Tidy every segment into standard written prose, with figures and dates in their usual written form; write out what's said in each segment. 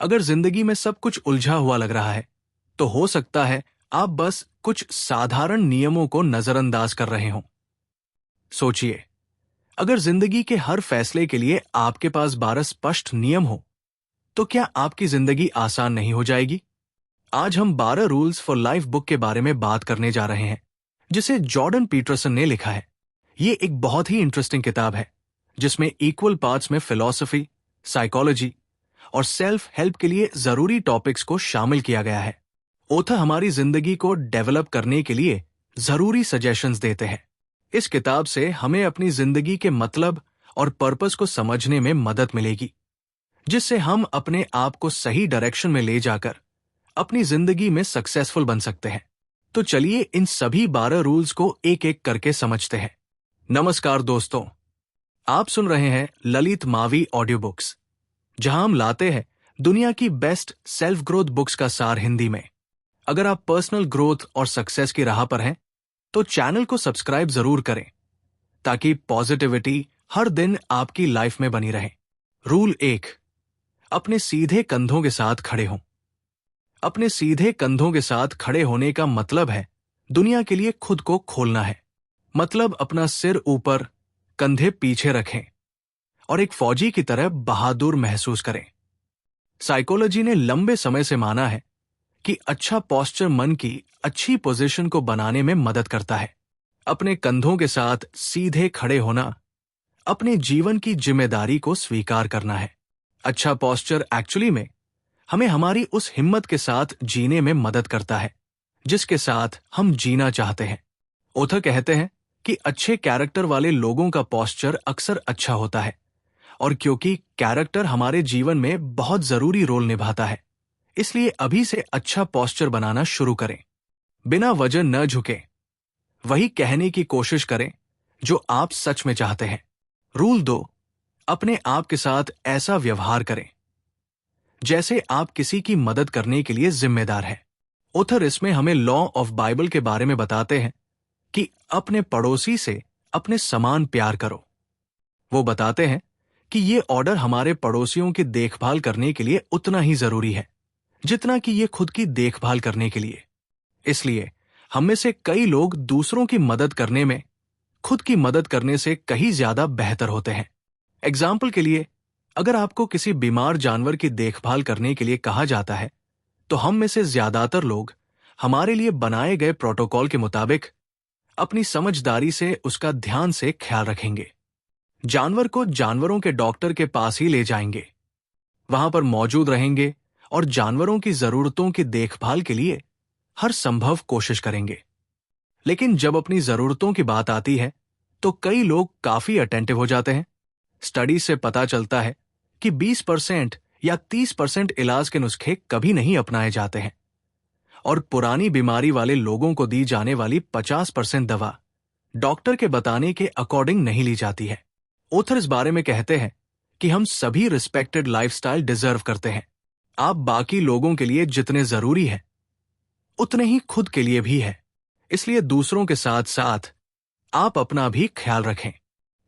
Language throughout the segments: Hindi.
अगर जिंदगी में सब कुछ उलझा हुआ लग रहा है, तो हो सकता है आप बस कुछ साधारण नियमों को नजरअंदाज कर रहे हों। सोचिए, अगर जिंदगी के हर फैसले के लिए आपके पास 12 स्पष्ट नियम हो, तो क्या आपकी जिंदगी आसान नहीं हो जाएगी? आज हम 12 रूल्स फॉर लाइफ बुक के बारे में बात करने जा रहे हैं, जिसे जॉर्डन पीटरसन ने लिखा है। ये एक बहुत ही इंटरेस्टिंग किताब है, जिसमें इक्वल पार्ट्स में फिलॉसफी, साइकोलॉजी और सेल्फ हेल्प के लिए जरूरी टॉपिक्स को शामिल किया गया है। ऑथर हमारी जिंदगी को डेवलप करने के लिए जरूरी सजेशंस देते हैं। इस किताब से हमें अपनी जिंदगी के मतलब और पर्पस को समझने में मदद मिलेगी, जिससे हम अपने आप को सही डायरेक्शन में ले जाकर अपनी जिंदगी में सक्सेसफुल बन सकते हैं। तो चलिए इन सभी 12 रूल्स को एक एक करके समझते हैं। नमस्कार दोस्तों, आप सुन रहे हैं ललित मावी ऑडियो बुक्स, जहां हम लाते हैं दुनिया की बेस्ट सेल्फ ग्रोथ बुक्स का सार हिंदी में। अगर आप पर्सनल ग्रोथ और सक्सेस की राह पर हैं, तो चैनल को सब्सक्राइब जरूर करें, ताकि पॉजिटिविटी हर दिन आपकी लाइफ में बनी रहे। रूल 1, अपने सीधे कंधों के साथ खड़े हों। अपने सीधे कंधों के साथ खड़े होने का मतलब है दुनिया के लिए खुद को खोलना है। मतलब अपना सिर ऊपर, कंधे पीछे रखें और एक फौजी की तरह बहादुर महसूस करें। साइकोलॉजी ने लंबे समय से माना है कि अच्छा पोस्चर मन की अच्छी पोजीशन को बनाने में मदद करता है। अपने कंधों के साथ सीधे खड़े होना अपने जीवन की जिम्मेदारी को स्वीकार करना है। अच्छा पोस्चर एक्चुअली में हमें हमारी उस हिम्मत के साथ जीने में मदद करता है जिसके साथ हम जीना चाहते हैं। ऑथर कहते हैं कि अच्छे कैरेक्टर वाले लोगों का पोस्चर अक्सर अच्छा होता है, और क्योंकि कैरेक्टर हमारे जीवन में बहुत जरूरी रोल निभाता है, इसलिए अभी से अच्छा पोस्चर बनाना शुरू करें। बिना वजह न झुके, वही कहने की कोशिश करें जो आप सच में चाहते हैं। रूल 2, अपने आप के साथ ऐसा व्यवहार करें जैसे आप किसी की मदद करने के लिए जिम्मेदार हैं। ऑथर इसमें हमें लॉ ऑफ बाइबल के बारे में बताते हैं कि अपने पड़ोसी से अपने समान प्यार करो। वो बताते हैं कि ये ऑर्डर हमारे पड़ोसियों की देखभाल करने के लिए उतना ही जरूरी है जितना कि ये खुद की देखभाल करने के लिए। इसलिए हम में से कई लोग दूसरों की मदद करने में खुद की मदद करने से कहीं ज्यादा बेहतर होते हैं। एग्जाम्पल के लिए, अगर आपको किसी बीमार जानवर की देखभाल करने के लिए कहा जाता है, तो हम में से ज्यादातर लोग हमारे लिए बनाए गए प्रोटोकॉल के मुताबिक अपनी समझदारी से उसका ध्यान से ख्याल रखेंगे। जानवर को जानवरों के डॉक्टर के पास ही ले जाएंगे, वहां पर मौजूद रहेंगे और जानवरों की जरूरतों की देखभाल के लिए हर संभव कोशिश करेंगे। लेकिन जब अपनी जरूरतों की बात आती है, तो कई लोग काफी अटेंटिव हो जाते हैं। स्टडी से पता चलता है कि 20% या 30% इलाज के नुस्खे कभी नहीं अपनाए जाते हैं, और पुरानी बीमारी वाले लोगों को दी जाने वाली 50% दवा डॉक्टर के बताने के अकॉर्डिंग नहीं ली जाती है। ऑथर इस बारे में कहते हैं कि हम सभी रिस्पेक्टेड लाइफस्टाइल डिजर्व करते हैं। आप बाकी लोगों के लिए जितने जरूरी हैं, उतने ही खुद के लिए भी है। इसलिए दूसरों के साथ साथ आप अपना भी ख्याल रखें,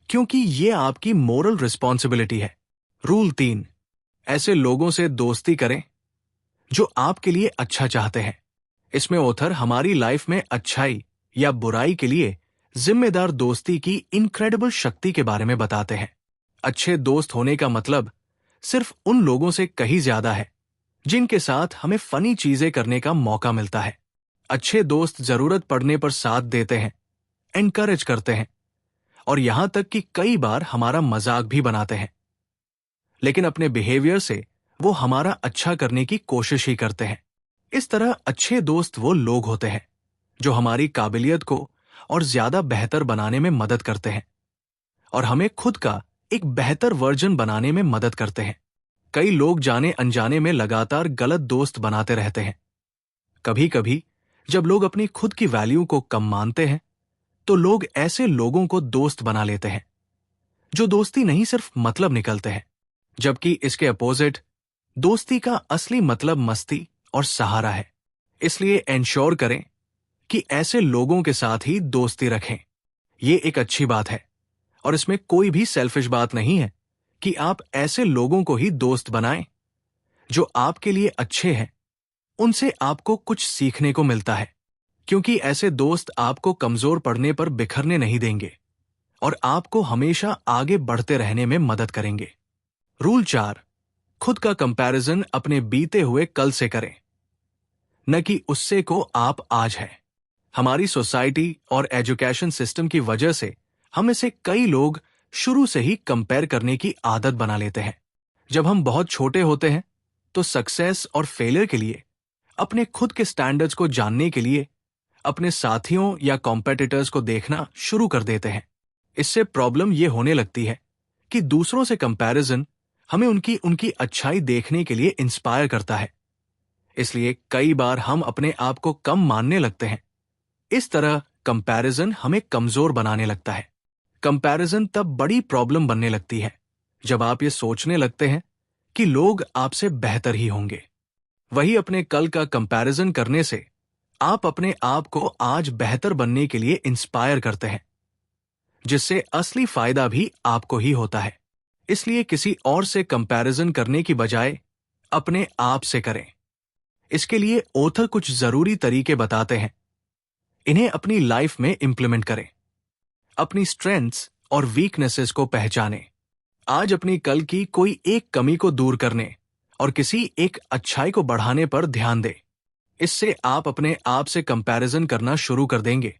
क्योंकि ये आपकी मोरल रिस्पॉन्सिबिलिटी है। रूल 3, ऐसे लोगों से दोस्ती करें जो आपके लिए अच्छा चाहते हैं। इसमें ऑथर हमारी लाइफ में अच्छाई या बुराई के लिए जिम्मेदार दोस्ती की इनक्रेडिबल शक्ति के बारे में बताते हैं। अच्छे दोस्त होने का मतलब सिर्फ उन लोगों से कहीं ज्यादा है जिनके साथ हमें फनी चीजें करने का मौका मिलता है। अच्छे दोस्त जरूरत पड़ने पर साथ देते हैं, एनकरेज करते हैं और यहां तक कि कई बार हमारा मजाक भी बनाते हैं। लेकिन अपने बिहेवियर से वो हमारा अच्छा करने की कोशिश ही करते हैं। इस तरह अच्छे दोस्त वो लोग होते हैं जो हमारी काबिलियत को और ज्यादा बेहतर बनाने में मदद करते हैं और हमें खुद का एक बेहतर वर्जन बनाने में मदद करते हैं। कई लोग जाने अनजाने में लगातार गलत दोस्त बनाते रहते हैं। कभी कभी जब लोग अपनी खुद की वैल्यू को कम मानते हैं, तो लोग ऐसे लोगों को दोस्त बना लेते हैं जो दोस्ती नहीं सिर्फ मतलब निकलते हैं, जबकि इसके अपोजिट दोस्ती का असली मतलब मस्ती और सहारा है। इसलिए एंश्योर करें कि ऐसे लोगों के साथ ही दोस्ती रखें। ये एक अच्छी बात है और इसमें कोई भी सेल्फिश बात नहीं है कि आप ऐसे लोगों को ही दोस्त बनाएं जो आपके लिए अच्छे हैं, उनसे आपको कुछ सीखने को मिलता है, क्योंकि ऐसे दोस्त आपको कमजोर पड़ने पर बिखरने नहीं देंगे और आपको हमेशा आगे बढ़ते रहने में मदद करेंगे। रूल 4, खुद का कंपैरिजन अपने बीते हुए कल से करें, न कि उससे को आप आज है। हमारी सोसाइटी और एजुकेशन सिस्टम की वजह से हम में से कई लोग शुरू से ही कंपेयर करने की आदत बना लेते हैं। जब हम बहुत छोटे होते हैं तो सक्सेस और फेलियर के लिए, अपने खुद के स्टैंडर्ड्स को जानने के लिए अपने साथियों या कॉम्पिटिटर्स को देखना शुरू कर देते हैं। इससे प्रॉब्लम यह होने लगती है कि दूसरों से कंपैरिजन हमें उनकी उनकी अच्छाई देखने के लिए इंस्पायर करता है, इसलिए कई बार हम अपने आप को कम मानने लगते हैं। इस तरह कंपैरिजन हमें कमजोर बनाने लगता है। कंपैरिजन तब बड़ी प्रॉब्लम बनने लगती है जब आप ये सोचने लगते हैं कि लोग आपसे बेहतर ही होंगे। वही अपने कल का कंपैरिजन करने से आप अपने आप को आज बेहतर बनने के लिए इंस्पायर करते हैं, जिससे असली फायदा भी आपको ही होता है। इसलिए किसी और से कंपैरिजन करने की बजाय अपने आप से करें। इसके लिए ऑथर कुछ जरूरी तरीके बताते हैं। इन्हें अपनी लाइफ में इंप्लीमेंट करें। अपनी स्ट्रेंथ्स और वीकनेसेस को पहचानें। आज अपनी कल की कोई एक कमी को दूर करने और किसी एक अच्छाई को बढ़ाने पर ध्यान दें। इससे आप अपने आप से कंपैरिजन करना शुरू कर देंगे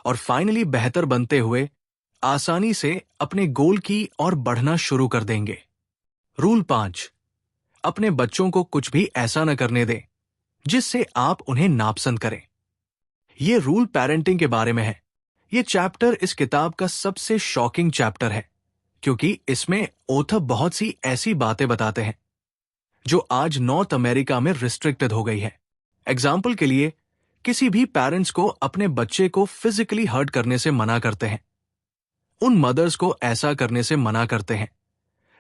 और फाइनली बेहतर बनते हुए आसानी से अपने गोल की ओर बढ़ना शुरू कर देंगे। रूल 5, अपने बच्चों को कुछ भी ऐसा न करने दें जिससे आप उन्हें नापसंद करें। यह रूल पेरेंटिंग के बारे में है। यह चैप्टर इस किताब का सबसे शॉकिंग चैप्टर है, क्योंकि इसमें ऑथर बहुत सी ऐसी बातें बताते हैं जो आज नॉर्थ अमेरिका में रिस्ट्रिक्टेड हो गई है। एग्जाम्पल के लिए, किसी भी पेरेंट्स को अपने बच्चे को फिजिकली हर्ट करने से मना करते हैं। उन मदर्स को ऐसा करने से मना करते हैं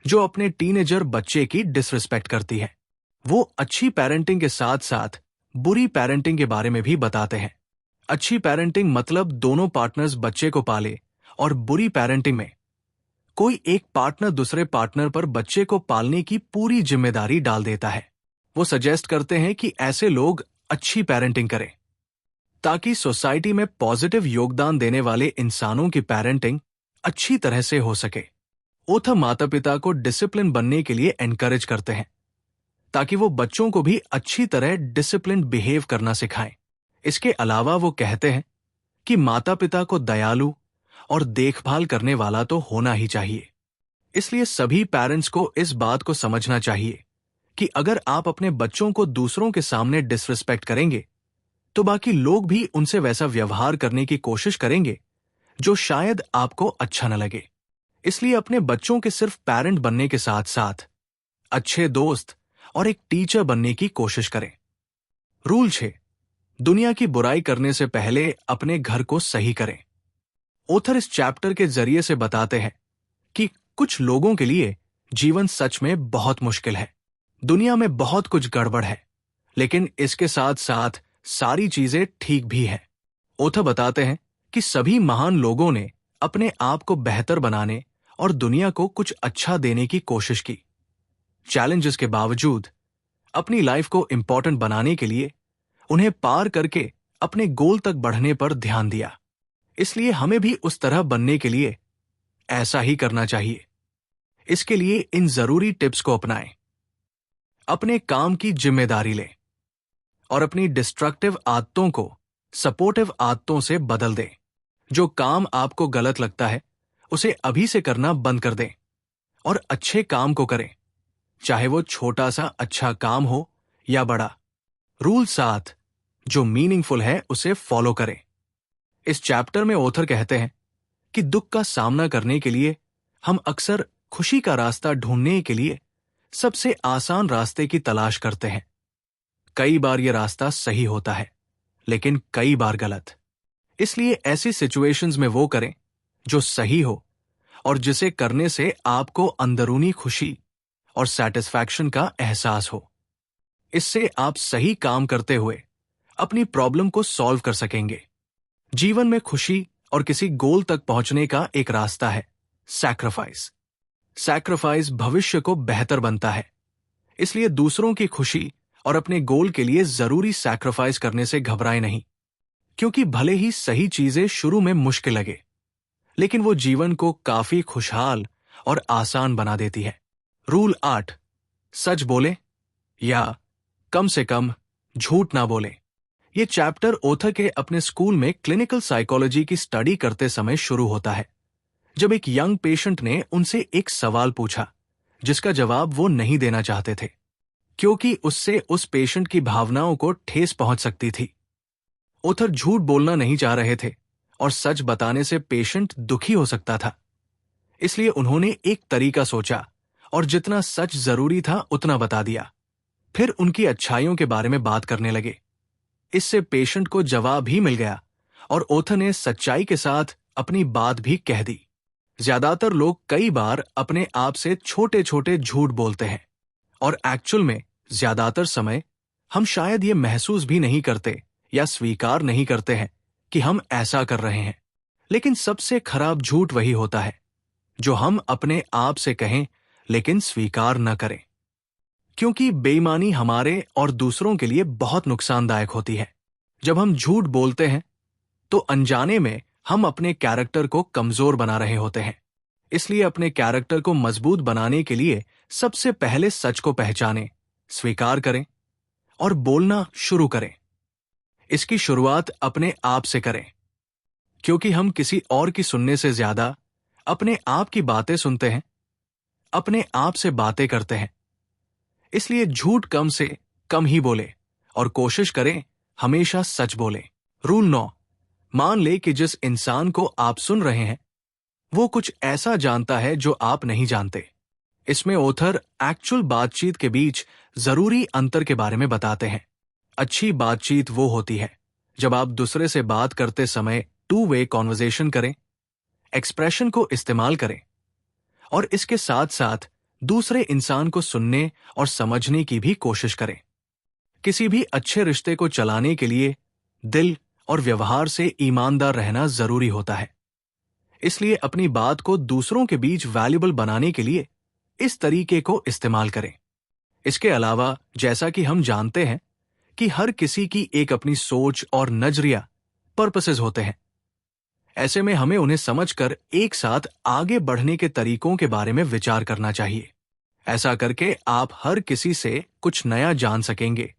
जो अपने टीनेजर बच्चे की डिसरिस्पेक्ट करती है। वो अच्छी पेरेंटिंग के साथ साथ बुरी पेरेंटिंग के बारे में भी बताते हैं। अच्छी पेरेंटिंग मतलब दोनों पार्टनर्स बच्चे को पाले, और बुरी पेरेंटिंग में कोई एक पार्टनर दूसरे पार्टनर पर बच्चे को पालने की पूरी जिम्मेदारी डाल देता है। वो सजेस्ट करते हैं कि ऐसे लोग अच्छी पेरेंटिंग करें ताकि सोसाइटी में पॉजिटिव योगदान देने वाले इंसानों की पेरेंटिंग अच्छी तरह से हो सके। ऑथर माता पिता को डिसिप्लिन बनने के लिए एनकरेज करते हैं ताकि वो बच्चों को भी अच्छी तरह डिसिप्लिन बिहेव करना सिखाएं। इसके अलावा वो कहते हैं कि माता पिता को दयालु और देखभाल करने वाला तो होना ही चाहिए। इसलिए सभी पेरेंट्स को इस बात को समझना चाहिए कि अगर आप अपने बच्चों को दूसरों के सामने डिसरिस्पेक्ट करेंगे तो बाकी लोग भी उनसे वैसा व्यवहार करने की कोशिश करेंगे जो शायद आपको अच्छा न लगे। इसलिए अपने बच्चों के सिर्फ पेरेंट बनने के साथ साथ अच्छे दोस्त और एक टीचर बनने की कोशिश करें। रूल 6, दुनिया की बुराई करने से पहले अपने घर को सही करें। ऑथर इस चैप्टर के जरिए से बताते हैं कि कुछ लोगों के लिए जीवन सच में बहुत मुश्किल है। दुनिया में बहुत कुछ गड़बड़ है, लेकिन इसके साथ साथ सारी चीजें ठीक भी हैं। ऑथर बताते हैं कि सभी महान लोगों ने अपने आप को बेहतर बनाने और दुनिया को कुछ अच्छा देने की कोशिश की। चैलेंजेस के बावजूद अपनी लाइफ को इंपॉर्टेंट बनाने के लिए उन्हें पार करके अपने गोल तक बढ़ने पर ध्यान दिया। इसलिए हमें भी उस तरह बनने के लिए ऐसा ही करना चाहिए। इसके लिए इन जरूरी टिप्स को अपनाएं। अपने काम की जिम्मेदारी लें और अपनी डिस्ट्रक्टिव आदतों को सपोर्टिव आदतों से बदल दें। जो काम आपको गलत लगता है उसे अभी से करना बंद कर दें और अच्छे काम को करें, चाहे वो छोटा सा अच्छा काम हो या बड़ा। रूल 7, जो मीनिंगफुल है उसे फॉलो करें। इस चैप्टर में ऑथर कहते हैं कि दुख का सामना करने के लिए हम अक्सर खुशी का रास्ता ढूंढने के लिए सबसे आसान रास्ते की तलाश करते हैं। कई बार यह रास्ता सही होता है, लेकिन कई बार गलत। इसलिए ऐसी सिचुएशंस में वो करें जो सही हो और जिसे करने से आपको अंदरूनी खुशी और सैटिस्फैक्शन का एहसास हो। इससे आप सही काम करते हुए अपनी प्रॉब्लम को सॉल्व कर सकेंगे। जीवन में खुशी और किसी गोल तक पहुंचने का एक रास्ता है सैक्रिफाइस। सैक्रिफाइस भविष्य को बेहतर बनता है। इसलिए दूसरों की खुशी और अपने गोल के लिए जरूरी सैक्रिफाइस करने से घबराएं नहीं, क्योंकि भले ही सही चीजें शुरू में मुश्किल लगे, लेकिन वो जीवन को काफी खुशहाल और आसान बना देती है। रूल 8, सच बोले या कम से कम झूठ ना बोले। ये चैप्टर ओथर के अपने स्कूल में क्लिनिकल साइकोलॉजी की स्टडी करते समय शुरू होता है, जब एक यंग पेशेंट ने उनसे एक सवाल पूछा जिसका जवाब वो नहीं देना चाहते थे, क्योंकि उससे उस पेशेंट की भावनाओं को ठेस पहुंच सकती थी। ओथर झूठ बोलना नहीं चाह रहे थे और सच बताने से पेशेंट दुखी हो सकता था। इसलिए उन्होंने एक तरीका सोचा और जितना सच जरूरी था उतना बता दिया। फिर उनकी अच्छाइयों के बारे में बात करने लगे। इससे पेशेंट को जवाब ही मिल गया और ओथर ने सच्चाई के साथ अपनी बात भी कह दी। ज्यादातर लोग कई बार अपने आप से छोटे छोटे झूठ बोलते हैं और एक्चुअल में ज्यादातर समय हम शायद ये महसूस भी नहीं करते या स्वीकार नहीं करते हैं कि हम ऐसा कर रहे हैं। लेकिन सबसे खराब झूठ वही होता है जो हम अपने आप से कहें लेकिन स्वीकार न करें, क्योंकि बेईमानी हमारे और दूसरों के लिए बहुत नुकसानदायक होती है। जब हम झूठ बोलते हैं तो अनजाने में हम अपने कैरेक्टर को कमजोर बना रहे होते हैं। इसलिए अपने कैरेक्टर को मजबूत बनाने के लिए सबसे पहले सच को पहचानें, स्वीकार करें और बोलना शुरू करें। इसकी शुरुआत अपने आप से करें, क्योंकि हम किसी और की सुनने से ज्यादा अपने आप की बातें सुनते हैं, अपने आप से बातें करते हैं। इसलिए झूठ कम से कम ही बोले और कोशिश करें हमेशा सच बोले। रूल 9, मान ले कि जिस इंसान को आप सुन रहे हैं वो कुछ ऐसा जानता है जो आप नहीं जानते। इसमें ओथर एक्चुअल बातचीत के बीच जरूरी अंतर के बारे में बताते हैं। अच्छी बातचीत वो होती है जब आप दूसरे से बात करते समय टू वे कॉन्वर्सेशन करें, एक्सप्रेशन को इस्तेमाल करें और इसके साथ साथ दूसरे इंसान को सुनने और समझने की भी कोशिश करें। किसी भी अच्छे रिश्ते को चलाने के लिए दिल और व्यवहार से ईमानदार रहना जरूरी होता है। इसलिए अपनी बात को दूसरों के बीच वैल्यूबल बनाने के लिए इस तरीके को इस्तेमाल करें। इसके अलावा जैसा कि हम जानते हैं कि हर किसी की एक अपनी सोच और नजरिया पर्पसेस होते हैं, ऐसे में हमें उन्हें समझकर एक साथ आगे बढ़ने के तरीकों के बारे में विचार करना चाहिए। ऐसा करके आप हर किसी से कुछ नया जान सकेंगे,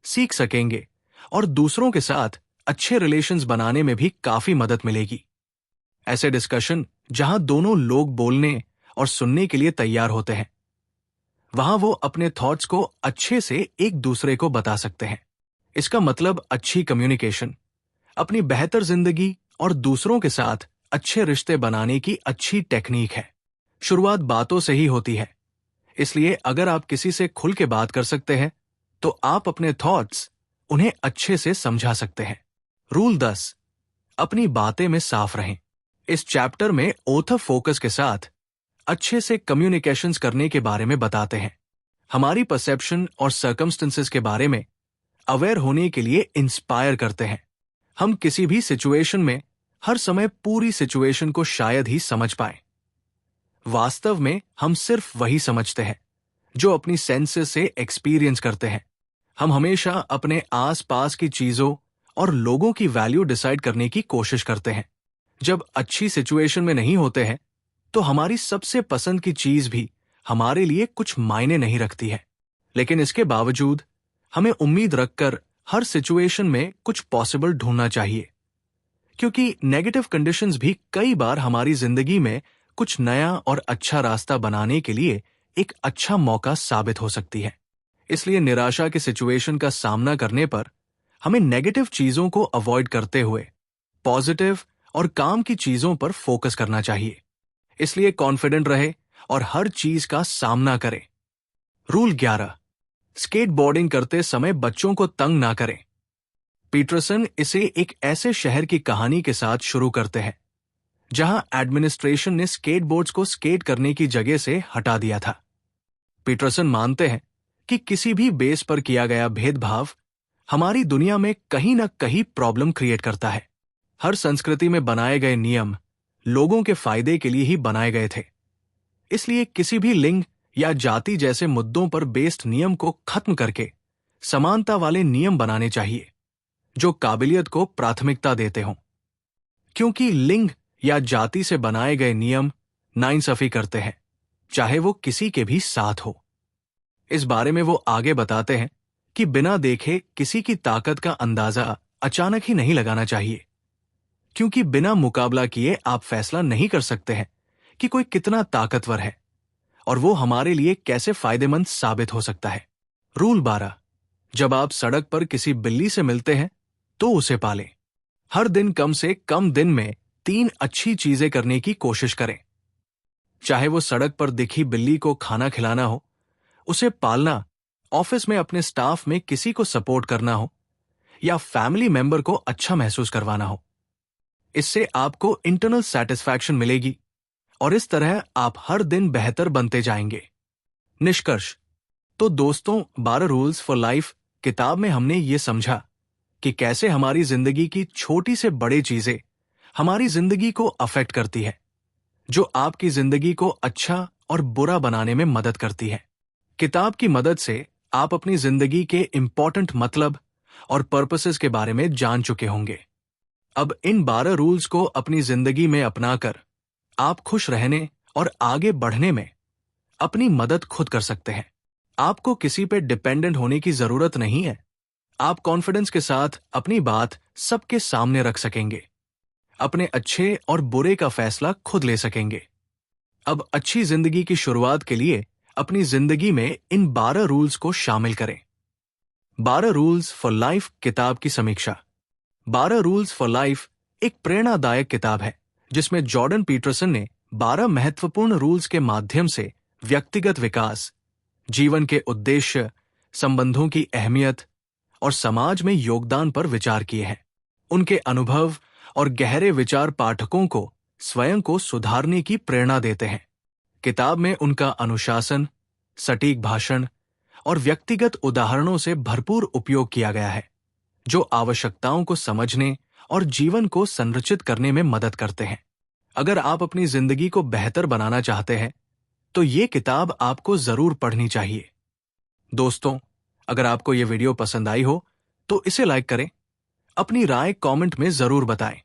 सीख सकेंगे और दूसरों के साथ अच्छे रिलेशंस बनाने में भी काफी मदद मिलेगी। ऐसे डिस्कशन जहां दोनों लोग बोलने और सुनने के लिए तैयार होते हैं, वहां वो अपने थॉट्स को अच्छे से एक दूसरे को बता सकते हैं। इसका मतलब अच्छी कम्युनिकेशन अपनी बेहतर जिंदगी और दूसरों के साथ अच्छे रिश्ते बनाने की अच्छी टेक्निक है। शुरुआत बातों से ही होती है, इसलिए अगर आप किसी से खुल के बात कर सकते हैं तो आप अपने थॉट्स उन्हें अच्छे से समझा सकते हैं। रूल 10, अपनी बातें में साफ रहें। इस चैप्टर में ओथर फोकस के साथ अच्छे से कम्युनिकेशंस करने के बारे में बताते हैं। हमारी परसेप्शन और सर्कमस्टेंसेस के बारे में अवेयर होने के लिए इंस्पायर करते हैं। हम किसी भी सिचुएशन में हर समय पूरी सिचुएशन को शायद ही समझ पाए। वास्तव में हम सिर्फ वही समझते हैं जो अपनी सेंसेस से एक्सपीरियंस करते हैं। हम हमेशा अपने आसपास की चीजों और लोगों की वैल्यू डिसाइड करने की कोशिश करते हैं। जब अच्छी सिचुएशन में नहीं होते हैं तो हमारी सबसे पसंद की चीज भी हमारे लिए कुछ मायने नहीं रखती है। लेकिन इसके बावजूद हमें उम्मीद रखकर हर सिचुएशन में कुछ पॉसिबल ढूंढना चाहिए, क्योंकि नेगेटिव कंडीशंस भी कई बार हमारी जिंदगी में कुछ नया और अच्छा रास्ता बनाने के लिए एक अच्छा मौका साबित हो सकती है। इसलिए निराशा के सिचुएशन का सामना करने पर हमें नेगेटिव चीजों को अवॉइड करते हुए पॉजिटिव और काम की चीजों पर फोकस करना चाहिए। इसलिए कॉन्फिडेंट रहे और हर चीज का सामना करें। रूल 11, स्केटबोर्डिंग करते समय बच्चों को तंग ना करें। पीटरसन इसे एक ऐसे शहर की कहानी के साथ शुरू करते हैं जहां एडमिनिस्ट्रेशन ने स्केटबोर्ड्स को स्केट करने की जगह से हटा दिया था। पीटरसन मानते हैं कि किसी भी बेस पर किया गया भेदभाव हमारी दुनिया में कहीं न कहीं प्रॉब्लम क्रिएट करता है। हर संस्कृति में बनाए गए नियम लोगों के फायदे के लिए ही बनाए गए थे। इसलिए किसी भी लिंग या जाति जैसे मुद्दों पर बेस्ड नियम को खत्म करके समानता वाले नियम बनाने चाहिए जो काबिलियत को प्राथमिकता देते हों। क्योंकि लिंग या जाति से बनाए गए नियम नाइंसाफी करते हैं, चाहे वो किसी के भी साथ हो। इस बारे में वो आगे बताते हैं कि बिना देखे किसी की ताकत का अंदाजा अचानक ही नहीं लगाना चाहिए, क्योंकि बिना मुकाबला किए आप फैसला नहीं कर सकते हैं कि कोई कितना ताकतवर है और वो हमारे लिए कैसे फायदेमंद साबित हो सकता है। रूल 12, जब आप सड़क पर किसी बिल्ली से मिलते हैं तो उसे पालें। हर दिन कम से कम दिन में 3 अच्छी चीजें करने की कोशिश करें। चाहे वो सड़क पर दिखी बिल्ली को खाना खिलाना हो, उसे पालना, ऑफिस में अपने स्टाफ में किसी को सपोर्ट करना हो या फैमिली मेंबर को अच्छा महसूस करवाना हो। इससे आपको इंटरनल सैटिस्फैक्शन मिलेगी और इस तरह आप हर दिन बेहतर बनते जाएंगे। निष्कर्ष। तो दोस्तों, 12 रूल्स फॉर लाइफ किताब में हमने ये समझा कि कैसे हमारी जिंदगी की छोटी से बड़ी चीजें हमारी जिंदगी को अफेक्ट करती है, जो आपकी जिंदगी को अच्छा और बुरा बनाने में मदद करती है। किताब की मदद से आप अपनी जिंदगी के इंपॉर्टेंट मतलब और पर्पसेस के बारे में जान चुके होंगे। अब इन 12 रूल्स को अपनी जिंदगी में अपनाकर आप खुश रहने और आगे बढ़ने में अपनी मदद खुद कर सकते हैं। आपको किसी पे डिपेंडेंट होने की जरूरत नहीं है। आप कॉन्फिडेंस के साथ अपनी बात सबके सामने रख सकेंगे, अपने अच्छे और बुरे का फैसला खुद ले सकेंगे। अब अच्छी जिंदगी की शुरुआत के लिए अपनी जिंदगी में इन 12 रूल्स को शामिल करें। 12 रूल्स फॉर लाइफ किताब की समीक्षा। 12 रूल्स फॉर लाइफ एक प्रेरणादायक किताब है जिसमें जॉर्डन पीटरसन ने 12 महत्वपूर्ण रूल्स के माध्यम से व्यक्तिगत विकास, जीवन के उद्देश्य, संबंधों की अहमियत और समाज में योगदान पर विचार किए हैं। उनके अनुभव और गहरे विचार पाठकों को स्वयं को सुधारने की प्रेरणा देते हैं। किताब में उनका अनुशासन, सटीक भाषण और व्यक्तिगत उदाहरणों से भरपूर उपयोग किया गया है, जो आवश्यकताओं को समझने और जीवन को संरचित करने में मदद करते हैं। अगर आप अपनी जिंदगी को बेहतर बनाना चाहते हैं, तो ये किताब आपको जरूर पढ़नी चाहिए। दोस्तों, अगर आपको ये वीडियो पसंद आई हो, तो इसे लाइक करें, अपनी राय कमेंट में जरूर बताएं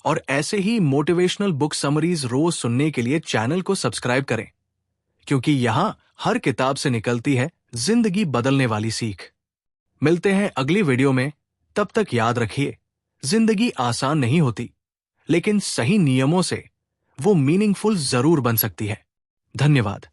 और ऐसे ही मोटिवेशनल बुक समरीज रोज सुनने के लिए चैनल को सब्सक्राइब करें, क्योंकि यहां हर किताब से निकलती है जिंदगी बदलने वाली सीख। मिलते हैं अगली वीडियो में। तब तक याद रखिए, जिंदगी आसान नहीं होती, लेकिन सही नियमों से वो मीनिंगफुल जरूर बन सकती है। धन्यवाद।